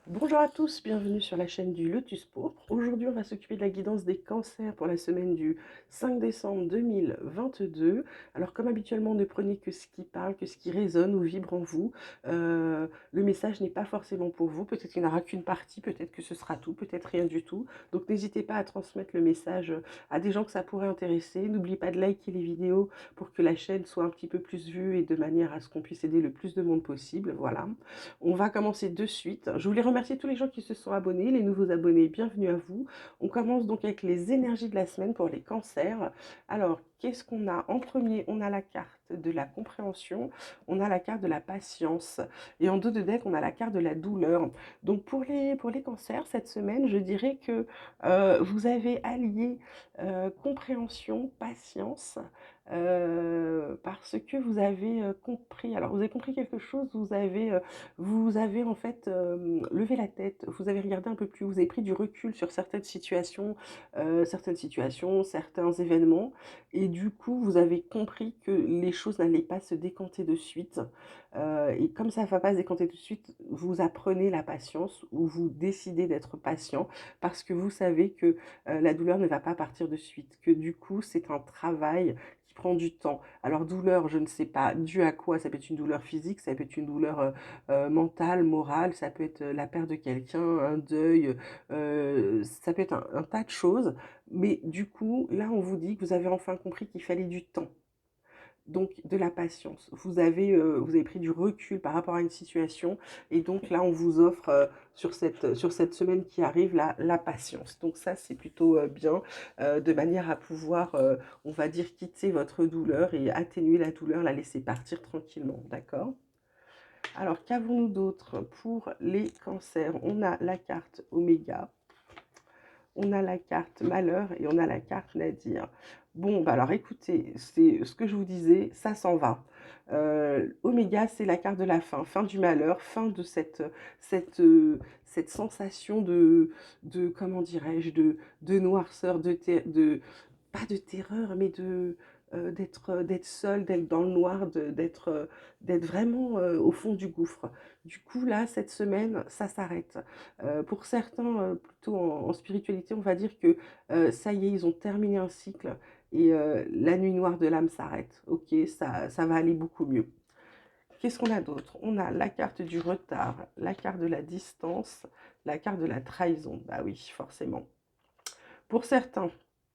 Bonjour à tous, bienvenue sur la chaîne du Lotus Pourpre. Aujourd'hui, on va s'occuper de la guidance des cancers pour la semaine du 5 décembre 2022. Alors, comme habituellement, ne prenez que ce qui parle, que ce qui résonne ou vibre en vous. Le message n'est pas forcément pour vous. Peut-être qu'il n'y en aura qu'une partie, peut-être que ce sera tout, peut-être rien du tout. Donc, n'hésitez pas à transmettre le message à des gens que ça pourrait intéresser. N'oubliez pas de liker les vidéos pour que la chaîne soit un petit peu plus vue et de manière à ce qu'on puisse aider le plus de monde possible. Voilà. On va commencer de suite. Je voulais remercier tous les gens qui se sont abonnés, les nouveaux abonnés, bienvenue à vous. On commence donc avec les énergies de la semaine pour les cancers. Alors, qu'est-ce qu'on a? En premier, on a la carte de la compréhension, on a la carte de la patience et en dos de deck, on a la carte de la douleur. Donc, pour les cancers, cette semaine, je dirais que vous avez allié compréhension, patience, parce que vous avez compris. Alors, vous avez compris quelque chose, vous avez en fait levé la tête, vous avez regardé un peu plus, vous avez pris du recul sur certaines situations, certains événements, et du coup, vous avez compris que les choses n'allaient pas se décanter de suite. Et comme ça ne va pas se décanter de suite, vous apprenez la patience ou vous décidez d'être patient parce que vous savez que la douleur ne va pas partir de suite, que du coup, c'est un travail qui prend du temps. Alors douleur, je ne sais pas due à quoi, ça peut être une douleur physique, ça peut être une douleur mentale, morale, ça peut être la perte de quelqu'un, un deuil, ça peut être un tas de choses. Mais du coup, là, on vous dit que vous avez enfin compris qu'il fallait du temps. Donc de la patience. Vous avez pris du recul par rapport à une situation et donc là on vous offre sur cette semaine qui arrive la patience. Donc ça c'est plutôt bien de manière à pouvoir, on va dire, quitter votre douleur et atténuer la douleur, la laisser partir tranquillement, d'accord? Alors, qu'avons-nous d'autre pour les cancers? On a la carte Oméga, on a la carte Malheur et on a la carte Nadir. Bon, bah alors écoutez, c'est ce que je vous disais, ça s'en va. Oméga, c'est la carte de la fin, fin du malheur, fin de cette, cette sensation comment dirais-je, de noirceur, pas de terreur, mais d'être seul, d'être dans le noir, d'être vraiment au fond du gouffre. Du coup, là, cette semaine, ça s'arrête. Pour certains, plutôt en spiritualité, on va dire que ça y est, ils ont terminé un cycle et la nuit noire de l'âme s'arrête. Ok, ça va aller beaucoup mieux. Qu'est-ce qu'on a d'autre? On a la carte du retard, la carte de la distance, la carte de la trahison. Bah oui, forcément. Pour certains,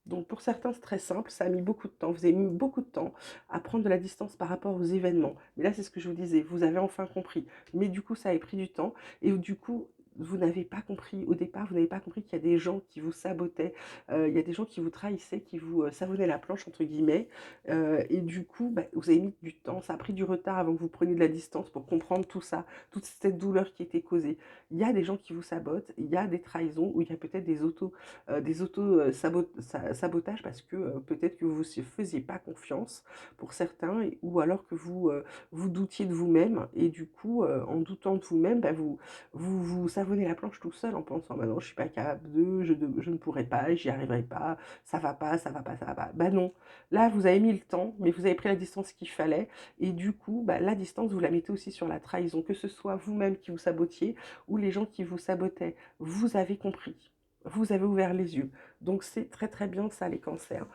donc pour certains, c'est très simple, ça a mis beaucoup de temps. Vous avez mis beaucoup de temps à prendre de la distance par rapport aux événements. Mais là, c'est ce que je vous disais, vous avez enfin compris. Mais du coup, ça a pris du temps. Et du coup, vous n'avez pas compris au départ, vous n'avez pas compris qu'il y a des gens qui vous sabotaient, il y a des gens qui vous trahissaient, qui vous savonnaient la planche, entre guillemets. Et du coup, bah, vous avez mis du temps, ça a pris du retard avant que vous preniez de la distance pour comprendre tout ça, toute cette douleur qui était causée. Il y a des gens qui vous sabotent, il y a des trahisons, ou il y a peut-être des auto-sabotages parce que peut-être que vous ne faisiez pas confiance pour certains, ou alors que vous doutiez de vous-même, et du coup, en doutant de vous-même, bah, vous savonnez la planche tout seul en pensant, bah non, je ne suis pas capable je ne pourrai pas, j'y arriverai pas, ça va pas, ça va pas, ça va pas. Bah non, là, vous avez mis le temps, mais vous avez pris la distance qu'il fallait, et du coup, bah, la distance, vous la mettez aussi sur la trahison, que ce soit vous-même qui vous sabotiez, ou les gens qui vous sabotaient. Vous avez compris. Vous avez ouvert les yeux. Donc c'est très très bien ça les cancers.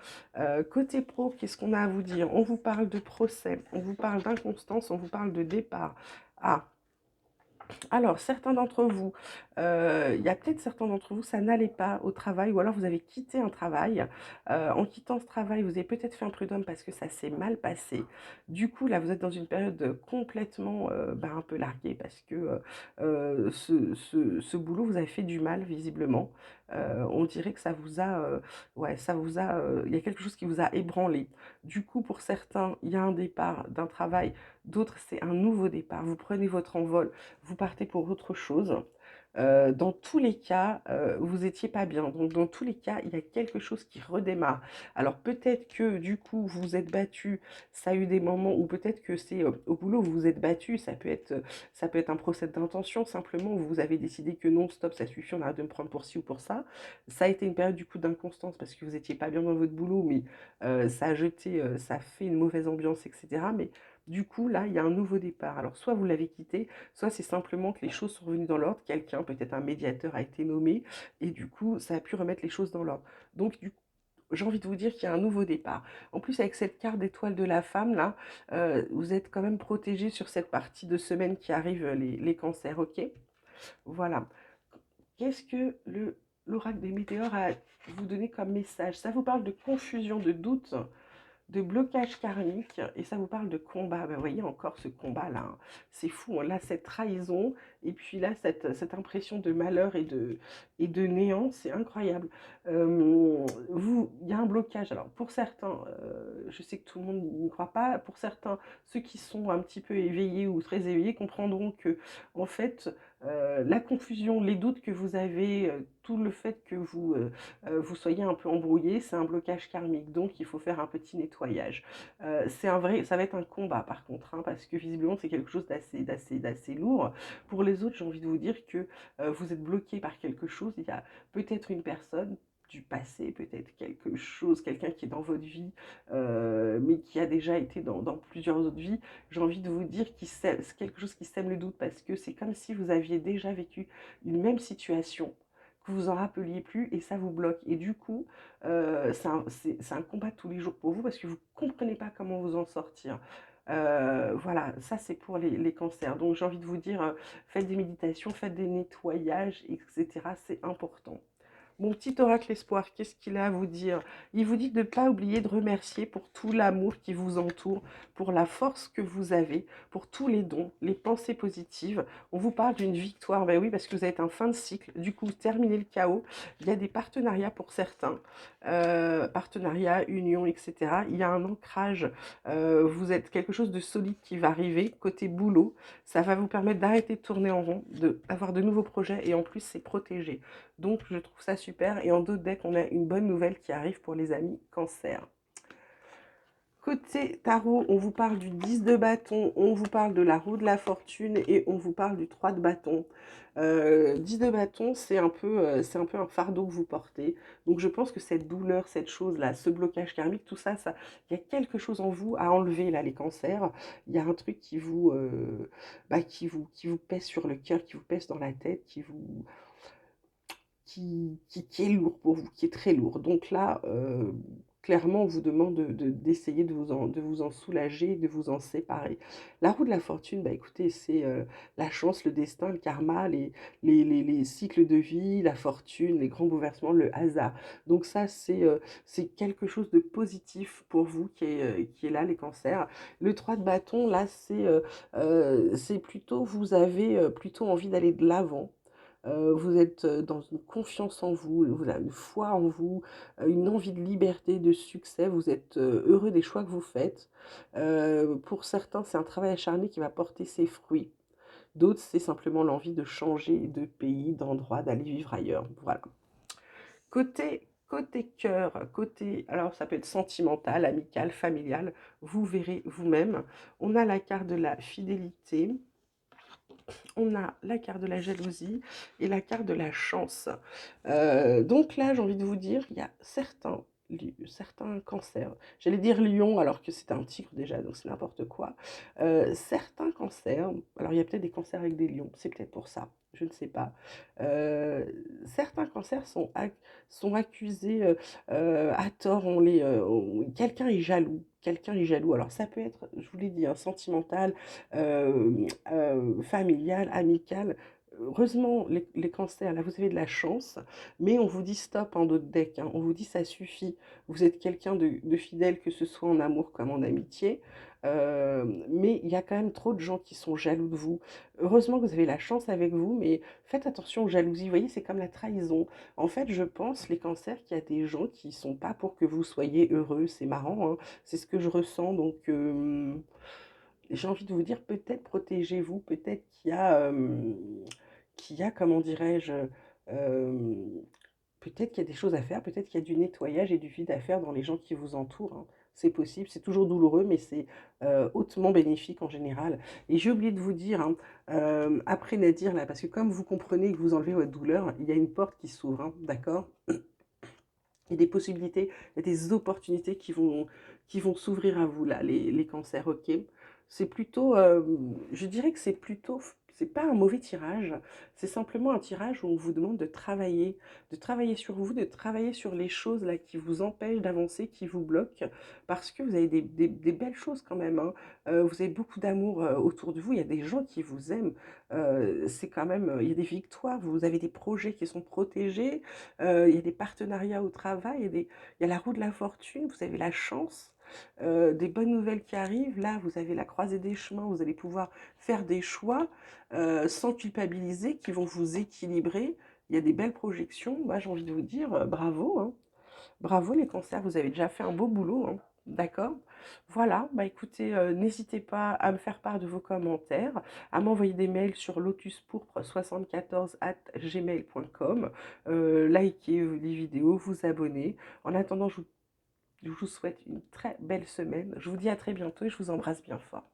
Côté pro, qu'est-ce qu'on a à vous dire? On vous parle de procès, on vous parle d'inconstance, on vous parle de départ. Ah, alors, certains d'entre vous, il y a peut-être certains d'entre vous, ça n'allait pas au travail, ou alors vous avez quitté un travail. En quittant ce travail, vous avez peut-être fait un prud'homme parce que ça s'est mal passé. Du coup, là, vous êtes dans une période complètement bah, un peu larguée parce que ce boulot vous avez fait du mal, visiblement. On dirait que ça vous a, ouais, il y a quelque chose qui vous a ébranlé. Du coup, pour certains, il y a un départ d'un travail, d'autres, c'est un nouveau départ. Vous prenez votre envol, vous partez pour autre chose. Dans tous les cas, vous n'étiez pas bien. Donc, dans tous les cas, il y a quelque chose qui redémarre. Alors, peut-être que du coup, vous vous êtes battu, ça a eu des moments où peut-être que c'est au boulot, vous vous êtes battu, ça peut être un procès d'intention, simplement, où vous avez décidé que non, stop, ça suffit, on arrête de me prendre pour ci ou pour ça. Ça a été une période du coup d'inconstance parce que vous n'étiez pas bien dans votre boulot, mais ça a fait une mauvaise ambiance, etc. Mais Du coup, là, il y a un nouveau départ. Alors, soit vous l'avez quitté, soit c'est simplement que les choses sont revenues dans l'ordre. Quelqu'un, peut-être un médiateur, a été nommé et du coup, ça a pu remettre les choses dans l'ordre. Donc, du coup, j'ai envie de vous dire qu'il y a un nouveau départ. En plus, avec cette carte d'étoile de la femme, là, vous êtes quand même protégé sur cette partie de semaine qui arrive, les cancers, ok? Voilà. Qu'est-ce que l'oracle des météores a vous donné comme message? Ça vous parle de confusion, de doute, de blocage karmique, et ça vous parle de combat. Ben, vous voyez encore ce combat-là, hein. C'est fou, hein. Là, cette trahison, et puis là, cette impression de malheur et de néant, c'est incroyable. Il y a un blocage. Alors, pour certains, je sais que tout le monde n'y croit pas, pour certains, ceux qui sont un petit peu éveillés ou très éveillés comprendront que, en fait, la confusion, les doutes que vous avez, tout le fait que vous soyez un peu embrouillé, c'est un blocage karmique. Donc, il faut faire un petit nettoyage. Ça va être un combat par contre, hein, parce que visiblement, c'est quelque chose d'assez lourd. Pour les autres, j'ai envie de vous dire que vous êtes bloqué par quelque chose. Il y a peut-être une personne du passé, peut-être quelque chose, quelqu'un qui est dans votre vie, mais qui a déjà été dans plusieurs autres vies. J'ai envie de vous dire que c'est quelque chose qui sème le doute, parce que c'est comme si vous aviez déjà vécu une même situation, que vous en rappeliez plus, et ça vous bloque. Et du coup, c'est un combat tous les jours pour vous, parce que vous ne comprenez pas comment vous en sortir. Voilà, ça c'est pour les cancers. Donc j'ai envie de vous dire, faites des méditations, faites des nettoyages, etc. C'est important. Mon petit oracle espoir, qu'est-ce qu'il a à vous dire? Il vous dit de ne pas oublier de remercier pour tout l'amour qui vous entoure, pour la force que vous avez, pour tous les dons, les pensées positives. On vous parle d'une victoire, ben oui, parce que vous êtes en fin de cycle. Du coup, terminez le chaos. Il y a des partenariats pour certains, partenariats, unions, etc. Il y a un ancrage. Vous êtes quelque chose de solide qui va arriver. Côté boulot, ça va vous permettre d'arrêter de tourner en rond, d'avoir de nouveaux projets, et en plus, c'est protégé. Donc, je trouve ça super. Et en dos de deck, on a une bonne nouvelle qui arrive pour les amis cancer. Côté tarot, on vous parle du 10 de bâton, on vous parle de la roue de la fortune et on vous parle du 3 de bâton. 10 de bâton, c'est un peu un fardeau que vous portez. Donc je pense que cette douleur, cette chose-là, ce blocage karmique, tout ça, il y a quelque chose en vous à enlever là, les cancers. Il y a un truc qui vous pèse sur le cœur, qui vous pèse dans la tête, qui est lourd pour vous, qui est très lourd. Donc là, clairement, on vous demande d'essayer de vous en soulager, de vous en séparer. La roue de la fortune, bah écoutez, c'est la chance, le destin, le karma, les cycles de vie, la fortune, les grands bouleversements, le hasard. Donc ça, c'est quelque chose de positif pour vous qui est là, les cancers. Le 3 de bâton, là, c'est plutôt, vous avez plutôt envie d'aller de l'avant. Vous êtes dans une confiance en vous, vous avez une foi en vous, une envie de liberté, de succès, vous êtes heureux des choix que vous faites. Pour certains, c'est un travail acharné qui va porter ses fruits. D'autres, c'est simplement l'envie de changer de pays, d'endroit, d'aller vivre ailleurs. Voilà. Côté cœur, alors ça peut être sentimental, amical, familial, vous verrez vous-même. On a la carte de la fidélité, on a la carte de la jalousie et la carte de la chance. Donc là, j'ai envie de vous dire, il y a certains cancers. J'allais dire lion alors que c'est un tigre déjà, donc c'est n'importe quoi. Certains cancers, alors il y a peut-être des cancers avec des lions, c'est peut-être pour ça, je ne sais pas. Certains cancers sont accusés à tort, quelqu'un est jaloux. Quelqu'un est jaloux. Alors ça peut être, je vous l'ai dit, un sentimental, familiale, amicale. Heureusement, les cancers, là, vous avez de la chance, mais on vous dit stop en d'autres decks, hein. On vous dit ça suffit. Vous êtes quelqu'un de fidèle, que ce soit en amour comme en amitié. Mais il y a quand même trop de gens qui sont jaloux de vous. Heureusement que vous avez la chance avec vous, mais faites attention aux jalousies. Vous voyez, c'est comme la trahison. En fait, je pense, les cancers, qu'il y a des gens qui sont pas pour que vous soyez heureux. C'est marrant, hein. C'est ce que je ressens. Donc, j'ai envie de vous dire, peut-être protégez-vous, peut-être comment dirais-je, euh, peut-être qu'il y a des choses à faire, peut-être qu'il y a du nettoyage et du vide à faire dans les gens qui vous entourent, hein. C'est possible, c'est toujours douloureux, mais c'est hautement bénéfique en général. Et j'ai oublié de vous dire, hein, après Nadir, là, parce que comme vous comprenez que vous enlevez votre douleur, il y a une porte qui s'ouvre, hein, d'accord? Il y a des possibilités, il y a des opportunités qui vont s'ouvrir à vous, là, les cancers, ok? C'est plutôt, je dirais que c'est pas un mauvais tirage, c'est simplement un tirage où on vous demande de travailler sur vous, de travailler sur les choses là qui vous empêchent d'avancer, qui vous bloquent, parce que vous avez des belles choses quand même, hein. Vous avez beaucoup d'amour autour de vous, il y a des gens qui vous aiment, c'est quand même, il y a des victoires, vous avez des projets qui sont protégés, il y a des partenariats au travail, il y a la roue de la fortune, vous avez la chance, des bonnes nouvelles qui arrivent. Là, vous avez la croisée des chemins, vous allez pouvoir faire des choix sans culpabiliser, qui vont vous équilibrer. Il y a des belles projections. Moi, j'ai envie de vous dire bravo, hein. Bravo les cancers, vous avez déjà fait un beau boulot, hein. D'accord? Voilà, bah écoutez, n'hésitez pas à me faire part de vos commentaires, à m'envoyer des mails sur lotuspourpre74@gmail.com, likez les vidéos, vous abonner. En attendant, je vous souhaite une très belle semaine. Je vous dis à très bientôt et je vous embrasse bien fort.